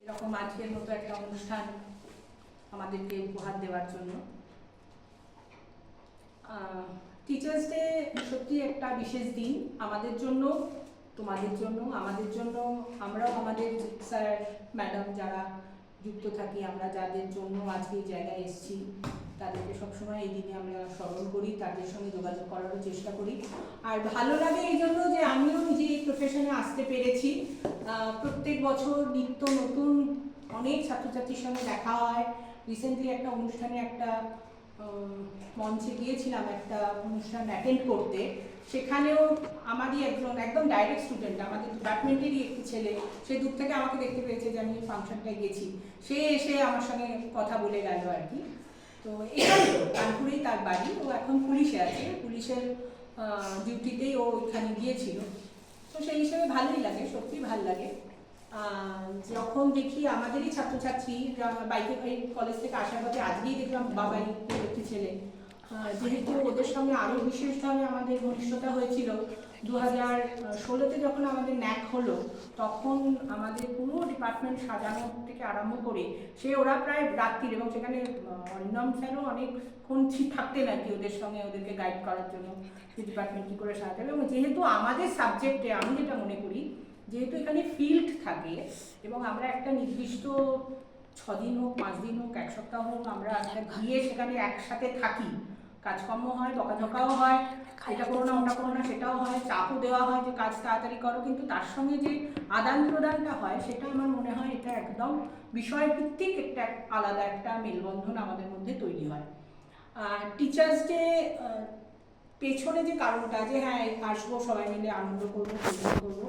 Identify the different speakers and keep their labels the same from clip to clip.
Speaker 1: এরকম আজকের মতো একটা অনুষ্ঠান আমাদেরকে উপহার দেওয়ার জন্য। টিচার্স ডে সত্যি একটা বিশেষ দিন আমাদের জন্য, তোমাদের জন্য, আমাদের জন্য। আমরাও আমাদের স্যার ম্যাডাম যারা যুক্ত থাকি, আমরা যাদের জন্য আজকে এই জায়গায় এসেছি, তাদেরকে সবসময় এই দিনে আমরা স্মরণ করি, তাদের সঙ্গে যোগাযোগ করারও চেষ্টা করি। আর ভালো লাগে এই জন্য যে আমিও নিজে এই প্রফেশনে আসতে পেরেছি। প্রত্যেক বছর নিত্য নতুন অনেক ছাত্রছাত্রীর সঙ্গে দেখা হয়। রিসেন্টলি একটা অনুষ্ঠানে একটা মঞ্চে গিয়েছিলাম একটা অনুষ্ঠান অ্যাটেন্ড করতে, সেখানেও আমারই একদম ডাইরেক্ট স্টুডেন্ট, আমাদের ডিপার্টমেন্টেরই একটি ছেলে, সে দূর থেকে আমাকে দেখতে পেয়েছে যে আমি ফাংশনটায় গেছি, সে এসে আমার সঙ্গে কথা বলে গেল আর কি। তো এটাই তো, কানপুরেই তার বাড়ি, ও এখন পুলিশে আছে, পুলিশের ডিউটিতেই ও ওইখানে গিয়েছিল। তো সেই হিসেবে ভালোই লাগে, সত্যিই ভালো লাগে। যখন দেখি আমাদেরই ছাত্রছাত্রী বাইকে কলেজ থেকে আসার পথে, আজকেই দেখলাম বাবাই একটি ছেলে, যেহেতু ওদের সঙ্গে আরও বিশেষভাবে আমাদের ঘনিষ্ঠতা হয়েছিল 2016-তে যখন আমাদের ন্যাক হলো, তখন আমাদের পুরো ডিপার্টমেন্ট সাজানো থেকে আরম্ভ করে ওরা প্রায় রাত্রির, এবং সেখানে অরিন্দম স্যারও অনেকক্ষণ থাকতেন আর কি ওদের সঙ্গে, ওদেরকে গাইড করার জন্য যে ডিপার্টমেন্ট কী করে সাজাতে হবে। এবং যেহেতু আমাদের সাবজেক্টে আমি যেটা মনে করি, যেহেতু এখানে ফিল্ড থাকে এবং আমরা একটা নির্দিষ্ট 6 দিন হোক, 5 দিন হোক, 1 সপ্তাহ হোক, আমরা গিয়ে সেখানে একসাথে থাকি, কাজকর্ম হয়, বকাঝকাও হয়, এটা করো না ওটা করো না সেটাও হয়, চাপও দেওয়া হয় যে কাজ তাড়াতাড়ি করো, কিন্তু তার সঙ্গে যে আদান প্রদানটা হয় সেটা আমার মনে হয় এটা একদম বিষয়ভিত্তিক একটা আলাদা একটা মেলবন্ধন আমাদের মধ্যে তৈরি হয়। আর টিচার্স ডে পেছনে যে কারণটা যে হ্যাঁ আসবো, সবাই মিলে আনন্দ করবো, করবো,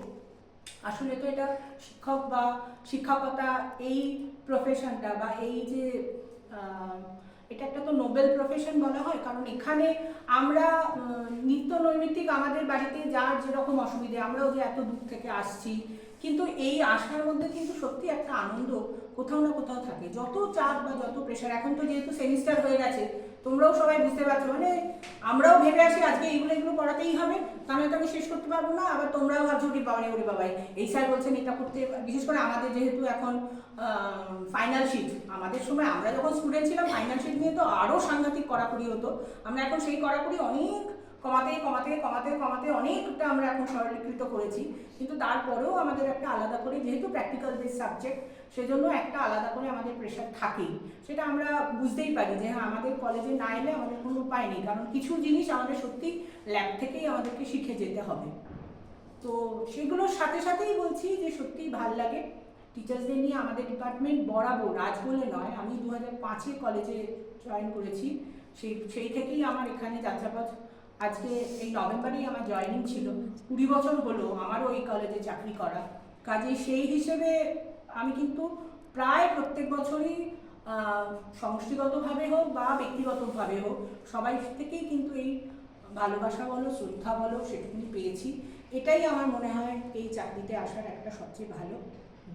Speaker 1: আসলে তো এটা শিক্ষক বা শিক্ষকতা এই প্রফেশনটা বা এই যে এটা একটা তো নোবেল প্রফেশন বলা হয়, কারণ এখানে আমরা নিত্য নৈমিত্তিক আমাদের বাড়িতে যার যেরকম অসুবিধে, আমরাও যে এত দূর থেকে আসছি, কিন্তু এই আসার মধ্যে কিন্তু সত্যি একটা আনন্দ কোথাও না কোথাও থাকে। যত চাপ বা যত প্রেশার, এখন তো যেহেতু সেমিস্টার হয়ে গেছে, তোমরাও সবাই বুঝতে পারছো, মানে আমরাও ভেবে আসি আজকে এইগুলো পড়াতেই হবে, তাহলে তো আমি শেষ করতে পারবো না, আবার তোমরাও ভাবছো ওটি বাবাই ওরে বাবাই এই স্যার বলছেন এটা করতে। বিশেষ করে আমাদের যেহেতু এখন ফাইনাল শিট, আমাদের সময় আমরা যখন স্টুডেন্ট ছিলাম ফাইনাল শিট নিয়ে তো আরও সাংঘাতিক কড়াকড়ি হতো। আমরা এখন সেই কড়াকড়ি অনেক কমাতে অনেকটা আমরা এখন সরলীকৃত করেছি, কিন্তু তারপরেও আমাদের একটা আলাদা করে, যেহেতু প্র্যাকটিক্যাল বেস সাবজেক্ট, সেজন্য একটা আলাদা করে আমাদের প্রেশার থাকেই। সেটা আমরা বুঝতেই পারি যে হ্যাঁ আমাদের কলেজে না এলে আমাদের কোনো উপায় নেই, কারণ কিছু জিনিস আমাদের সত্যি ল্যাব থেকেই আমাদেরকে শিখে যেতে হবে। তো সেগুলোর সাথে সাথেই বলছি যে সত্যিই ভাল লাগে। টিচার্সদের নিয়ে আমাদের ডিপার্টমেন্ট বরাবর, আজ বলে নয়, আমি 2005-এ কলেজে জয়েন করেছি, সেই থেকেই আমার এখানে যাত্রাপথ। আজকে এই নভেম্বরেই আমার জয়েনিং ছিল, 20 বছর হলো আমারও এই কলেজে চাকরি করা। কাজে সেই হিসেবে আমি কিন্তু প্রায় প্রত্যেক বছরই সমষ্টিগতভাবে হোক বা ব্যক্তিগতভাবে হোক, সবাই থেকেই কিন্তু এই ভালোবাসা বলো, শ্রদ্ধা বলো, সেটুকুনি পেয়েছি। এটাই আমার মনে হয় এই চাকরিতে আসার একটা সবচেয়ে ভালো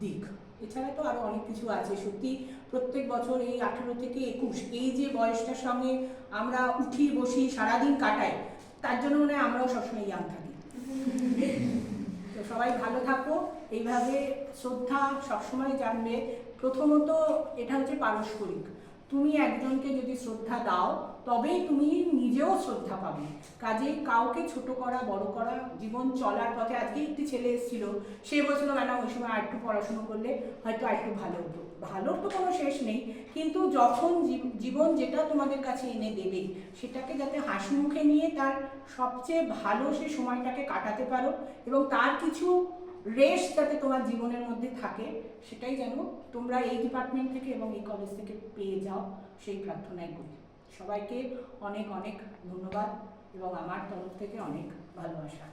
Speaker 1: দিক। এছাড়া তো আরও অনেক কিছু আছে। সত্যি প্রত্যেক বছর এই 18 থেকে 21 এই যে বয়সটার সঙ্গে আমরা উঠি বসি সারাদিন কাটাই, তার জন্য মনে হয় আমরাও সবসময় ইয়াং থাকি। তো সবাই ভালো থাকো, এইভাবে শ্রদ্ধা সবসময় জানবে। প্রথমত এটা হচ্ছে পারস্পরিক, তুমি একজনকে যদি শ্রদ্ধা দাও তবেই তুমি নিজেও শ্রদ্ধা পাবে। কাজেই কাউকে ছোট করা বড় করা, জীবন চলার পথে, আজকে একটি ছেলে এসেছিল, সে বলছিল ম্যাডাম ওই সময় আরেকটু পড়াশুনো করলে হয়তো আরেকটু ভালো হতো। ভালোর তো কোনো শেষ নেই, কিন্তু যখন জীবন যেটা তোমাদের কাছে এনে দেবে সেটাকে যাতে হাসি মুখে নিয়ে তার সবচেয়ে ভালো সে সময়টাকে কাটাতে পারো, এবং তার কিছু রেস্ট যাতে তোমার জীবনের মধ্যে থাকে, সেটাই যেন তোমরা এই ডিপার্টমেন্ট থেকে এবং এই কলেজ থেকে পেয়ে যাও, সেই প্রার্থনাই করি। সবাইকে অনেক অনেক ধন্যবাদ এবং আমার তরফ থেকে অনেক ভালোবাসা।